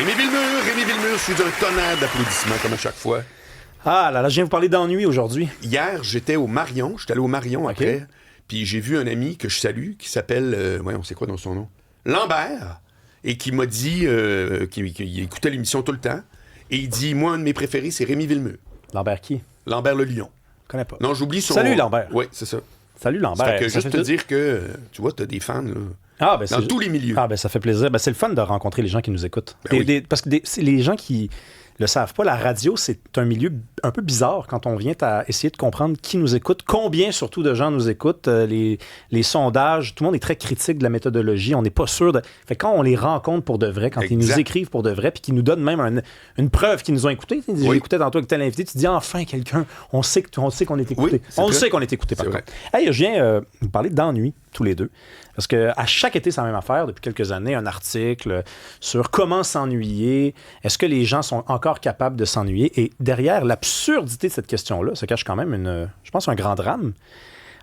Rémi Villemur, je suis un tonnerre d'applaudissements, comme à chaque fois. Ah là là, je viens vous parler d'ennui aujourd'hui. Hier, j'étais au Marion, j'étais allé au Marion après, puis j'ai vu un ami que je salue, qui s'appelle, on sait quoi dans son nom? Lambert, et qui m'a dit qu'il écoutait l'émission tout le temps, et il dit, moi, un de mes préférés, c'est Rémi Villemur. Lambert qui? Lambert le Lion. Je connais pas. Non, j'oublie son... Salut Lambert. Oui, c'est ça. Salut Lambert. Ça fait que juste te dire que, tu vois, t'as des fans, là. Ah, ben dans tous les milieux. Ah, ben ça fait plaisir. Ben, c'est le fun de rencontrer les gens qui nous écoutent. Ben parce que c'est les gens qui le savent pas, la radio, c'est un milieu un peu bizarre quand on vient à essayer de comprendre qui nous écoute, combien surtout de gens nous écoutent, les sondages, tout le monde est très critique de la méthodologie, on n'est pas sûr de... Fait que quand on les rencontre pour de vrai, quand ils nous écrivent pour de vrai, puis qu'ils nous donnent même une preuve qu'ils nous ont écoutés, j'ai écouté tantôt avec tel invité, tu dis enfin quelqu'un, on sait qu'on est écouté. On sait qu'on est écouté par contre. Hey, je viens vous parler d'ennui, tous les deux. Parce qu'à chaque été, c'est la même affaire. Depuis quelques années, un article sur comment s'ennuyer. Est-ce que les gens sont encore capables de s'ennuyer? Et derrière l'absurdité de cette question-là se cache quand même, je pense, un grand drame.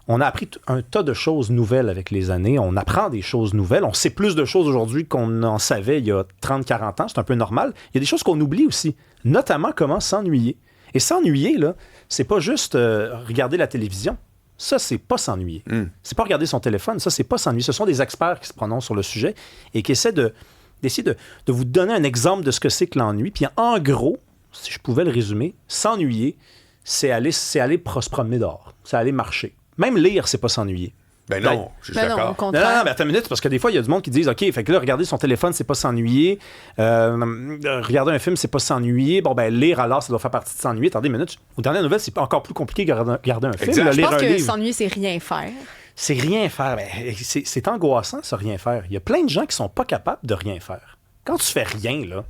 On a appris un tas de choses nouvelles avec les années. On apprend des choses nouvelles. On sait plus de choses aujourd'hui qu'on en savait il y a 30-40 ans. C'est un peu normal. Il y a des choses qu'on oublie aussi, notamment comment s'ennuyer. Et s'ennuyer, là, c'est pas juste regarder la télévision. Ça, c'est pas s'ennuyer. C'est pas regarder son téléphone. Ça, c'est pas s'ennuyer. Ce sont des experts qui se prononcent sur le sujet et qui essaient d'essayer de vous donner un exemple de ce que c'est que l'ennui. Puis en gros, si je pouvais le résumer, s'ennuyer, c'est aller se promener dehors. C'est aller marcher. Même lire, c'est pas s'ennuyer. Ben non, je suis d'accord. Non, mais attends une minute, parce que des fois, il y a du monde qui disent, OK, fait que là, regarder son téléphone, c'est pas s'ennuyer. Regarder un film, c'est pas s'ennuyer. Bon, ben, lire, alors, ça doit faire partie de s'ennuyer. Attendez une minute. Aux dernières nouvelles, c'est encore plus compliqué que regarder un film. Je pense que s'ennuyer, c'est rien faire. C'est rien faire. Ben, c'est angoissant, ça, rien faire. Il y a plein de gens qui sont pas capables de rien faire. Quand tu fais rien, là,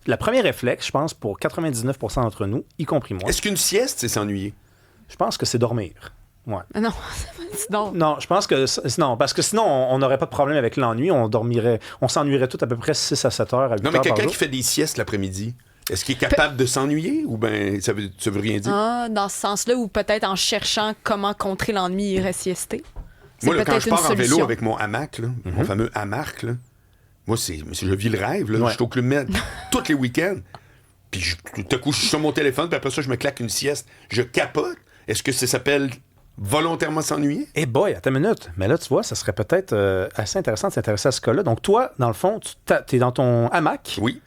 le premier réflexe, je pense, pour 99% d'entre nous, y compris moi. Est-ce qu'une sieste, c'est s'ennuyer? Je pense que c'est dormir. Ouais. Non, non, je pense que non, parce que sinon on n'aurait pas de problème avec l'ennui, on s'ennuierait tout à peu près 6 à 7 heures à 8 Non, mais heures quelqu'un par jour. qui fait des siestes l'après-midi, est-ce qu'il est capable de s'ennuyer ou bien ça veut rien dire? Ah, dans ce sens-là, ou peut-être en cherchant comment contrer l'ennui, il irait siester. Moi, là, quand je pars en vélo avec mon hamac, là, mon fameux hamac, là, moi, je vis le rêve. Là, je suis au Club Med tous les week-ends. Puis tout à coup, je suis sur mon téléphone, puis après ça, je me claque une sieste. Je capote. Est-ce que ça s'appelle volontairement s'ennuyer? Eh boy, attends une minute. Mais là, tu vois, ça serait peut-être assez intéressant de s'intéresser à ce cas-là. Donc, toi, dans le fond, tu es dans ton hamac. Oui.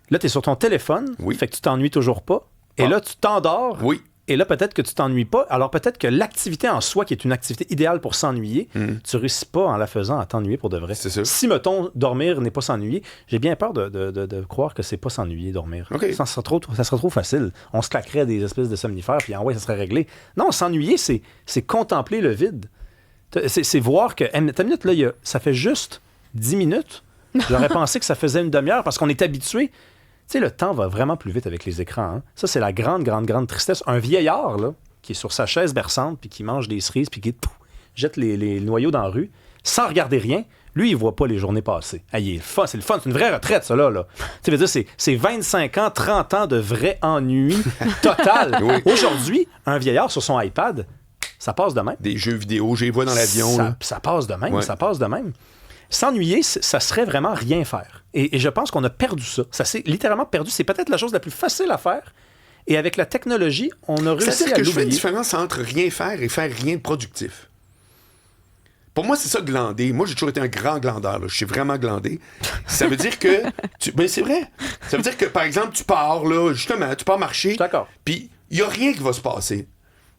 Là, tu es sur ton téléphone. Oui. Fait que tu t'ennuies toujours pas. Et là, tu t'endors. Oui. Et là, peut-être que tu t'ennuies pas. Alors, peut-être que l'activité en soi, qui est une activité idéale pour s'ennuyer, tu réussis pas en la faisant à t'ennuyer pour de vrai. C'est ça. Si, mettons, dormir n'est pas s'ennuyer, j'ai bien peur de croire que c'est pas s'ennuyer, dormir. Okay. Ça serait trop facile. On se claquerait des espèces de somnifères, puis ça serait réglé. Non, s'ennuyer, c'est contempler le vide. C'est voir que... Ta minute, là, ça fait juste 10 minutes. J'aurais pensé que ça faisait une demi-heure parce qu'on est habitué... Tu sais, le temps va vraiment plus vite avec les écrans. Hein? Ça, c'est la grande tristesse. Un vieillard, là, qui est sur sa chaise berçante, puis qui mange des cerises, puis qui jette les noyaux dans la rue, sans regarder rien, lui, il voit pas les journées passer. Ah, c'est le fun. C'est une vraie retraite, ça, là. Tu sais, c'est 25 ans, 30 ans de vrai ennui total. Oui. Aujourd'hui, un vieillard sur son iPad, ça passe de même. Des jeux vidéo, je les vois dans l'avion. Ça passe de même, ouais. Ça passe de même. S'ennuyer, ça serait vraiment rien faire. Et je pense qu'on a perdu ça. Ça s'est littéralement perdu. C'est peut-être la chose la plus facile à faire. Et avec la technologie, on a réussi à C'est-à-dire que je fais une l'oublier. différence entre rien faire et faire rien de productif. Pour moi, c'est ça, glander. Moi, j'ai toujours été un grand glandeur. Là. Je suis vraiment glandé. Ça veut dire que... Ben, c'est vrai. Ça veut dire que, par exemple, tu pars, là, justement, tu pars marcher. Je suis d'accord. Puis, il n'y a rien qui va se passer.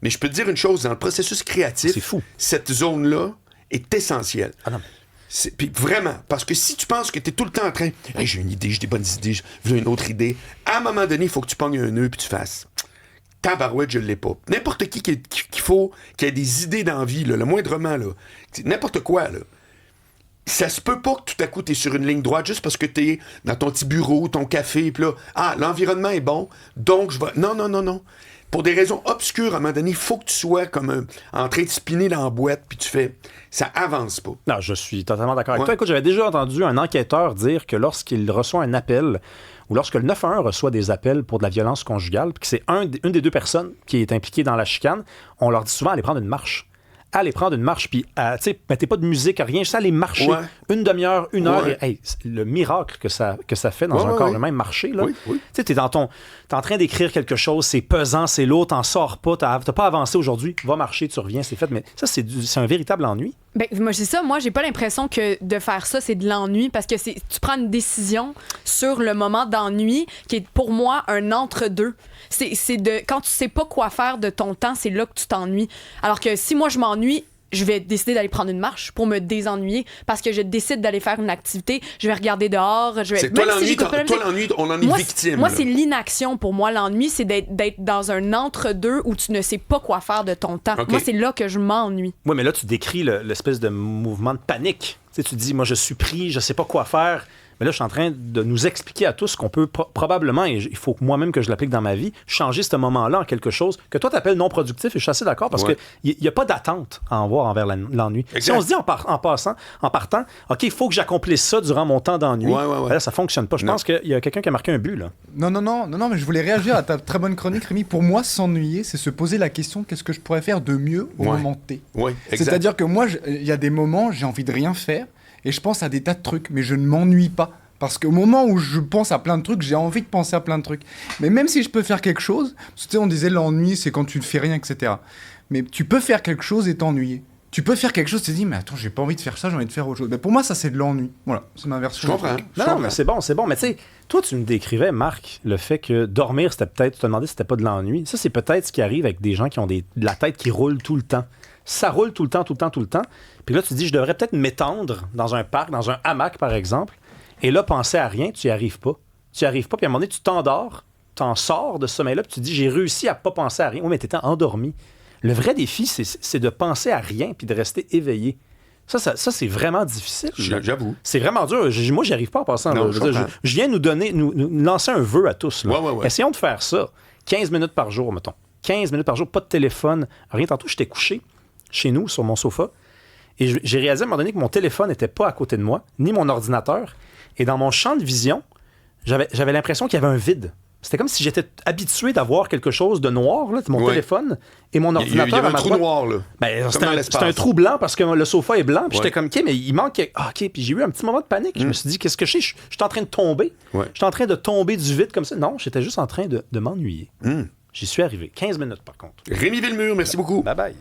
Mais je peux te dire une chose, dans le processus créatif, c'est fou. Cette zone-là est essentielle. Ah non. Puis vraiment, parce que si tu penses que tu es tout le temps en train, hey, j'ai une idée, j'ai des bonnes idées, j'ai une autre idée, à un moment donné, il faut que tu pognes un nœud puis tu fasses. Tabarouette, je l'ai pas. N'importe qu'il faut qu'il y ait des idées d'envie, le moindrement, là. N'importe quoi, là. Ça se peut pas que tout à coup, tu es sur une ligne droite juste parce que tu es dans ton petit bureau, ton café, puis là, l'environnement est bon, donc je vais... Non. Pour des raisons obscures, à un moment donné, il faut que tu sois comme en train de spinner dans la boîte, puis tu fais... Ça avance pas. Non, je suis totalement d'accord avec toi. Écoute, j'avais déjà entendu un enquêteur dire que lorsqu'il reçoit un appel, ou lorsque le 911 reçoit des appels pour de la violence conjugale, puis que c'est une des deux personnes qui est impliquée dans la chicane, on leur dit souvent d'aller prendre une marche. aller prendre une marche, puis, tu sais, mettez pas de musique, rien, juste aller marcher Ouais. une demi-heure, une heure. Ouais. Et, hey, le miracle que ça fait dans un corps humain, marcher, là. Oui, oui. Tu sais, t'es en train d'écrire quelque chose, c'est pesant, c'est lourd, t'en sors pas, t'as pas avancé aujourd'hui, va marcher, tu reviens, c'est fait. Mais ça, c'est un véritable ennui. Ben, moi, c'est ça. Moi, j'ai pas l'impression que de faire ça, c'est de l'ennui parce que tu prends une décision sur le moment d'ennui qui est pour moi un entre-deux. C'est quand tu sais pas quoi faire de ton temps, c'est là que tu t'ennuies. Alors que si moi, je m'ennuie, je vais décider d'aller prendre une marche pour me désennuyer parce que je décide d'aller faire une activité, je vais regarder dehors, je vais... C'est toi même si l'ennui, j'écoute pas la musique, l'ennui, on en est moi, victime. Moi, là. c'est l'inaction pour moi. L'ennui, c'est d'être dans un entre-deux où tu ne sais pas quoi faire de ton temps. OK. Moi, c'est là que je m'ennuie. Oui, mais là, tu décris l'espèce de mouvement de panique. Tu sais, tu dis, moi, je suis pris, je sais pas quoi faire. Mais là, je suis en train de nous expliquer à tous qu'on peut probablement, et il faut moi-même que je l'applique dans ma vie, changer ce moment-là en quelque chose que toi, tu appelles non productif, et je suis assez d'accord parce Ouais. qu'il n'y a pas d'attente à en voir envers l'ennui. Si Exact. on se dit en partant, OK, il faut que j'accomplisse ça durant mon temps d'ennui, Ouais. ben là, ça fonctionne pas. Je Non. pense qu'il y a quelqu'un qui a marqué un but, là. Non, mais je voulais réagir à ta très bonne chronique, Rémi. Pour moi, s'ennuyer, c'est se poser la question qu'est-ce que je pourrais faire de mieux au Ouais. moment T. Oui, exact. C'est-à-dire que moi, il y a des moments, j'ai envie de rien faire et je pense à des tas de trucs, mais je ne m'ennuie pas. Parce qu'au moment où je pense à plein de trucs, j'ai envie de penser à plein de trucs. Mais même si je peux faire quelque chose, tu sais, on disait l'ennui, c'est quand tu ne fais rien, etc. Mais tu peux faire quelque chose et t'ennuyer. Tu peux faire quelque chose et te dis, mais attends, j'ai pas envie de faire ça, j'ai envie de faire autre chose. Mais pour moi, ça, c'est de l'ennui. Voilà, c'est ma version. Je comprends. Non, mais c'est bon. Mais tu sais, toi, tu me décrivais, Marc, le fait que dormir, c'était peut-être, tu te demandais si c'était pas de l'ennui. Ça, c'est peut-être ce qui arrive avec des gens qui ont de la tête qui roule tout le temps. Ça roule tout le temps. Puis là, tu te dis, je devrais peut-être m'étendre dans un parc, dans un hamac, par exemple. Et là, penser à rien, tu n'y arrives pas. Puis à un moment donné, tu t'endors, t'en sors de ce sommeil-là, puis tu te dis, j'ai réussi à pas penser à rien. Oui, mais t'étais endormi. Le vrai défi, c'est de penser à rien puis de rester éveillé. Ça c'est vraiment difficile. J'avoue. C'est vraiment dur. Moi, j'y arrive pas en passant. Non, Là. je comprends. Je viens nous lancer un vœu à tous. Là. Ouais. Essayons de faire ça. 15 minutes par jour, mettons. 15 minutes par jour, pas de téléphone, rien. Tantôt, j'étais couché chez nous, sur mon sofa, et j'ai réalisé à un moment donné que mon téléphone n'était pas à côté de moi, ni mon ordinateur. Et dans mon champ de vision, j'avais l'impression qu'il y avait un vide. C'était comme si j'étais habitué d'avoir quelque chose de noir, là, mon téléphone et mon Il y ordinateur. avait à un ma trou droite. noir, là. Ben, Comme dans l'espace. c'était un trou blanc parce que le sofa est blanc. Puis Ouais. j'étais comme, OK, mais il manque... OK, puis j'ai eu un petit moment de panique. Je me suis dit, qu'est-ce que je fais? Je suis en train de tomber. Ouais. Je suis en train de tomber du vide comme ça. Non, j'étais juste en train de m'ennuyer. J'y suis arrivé. 15 minutes, par contre. Rémi Villemur, merci beaucoup. Bye-bye.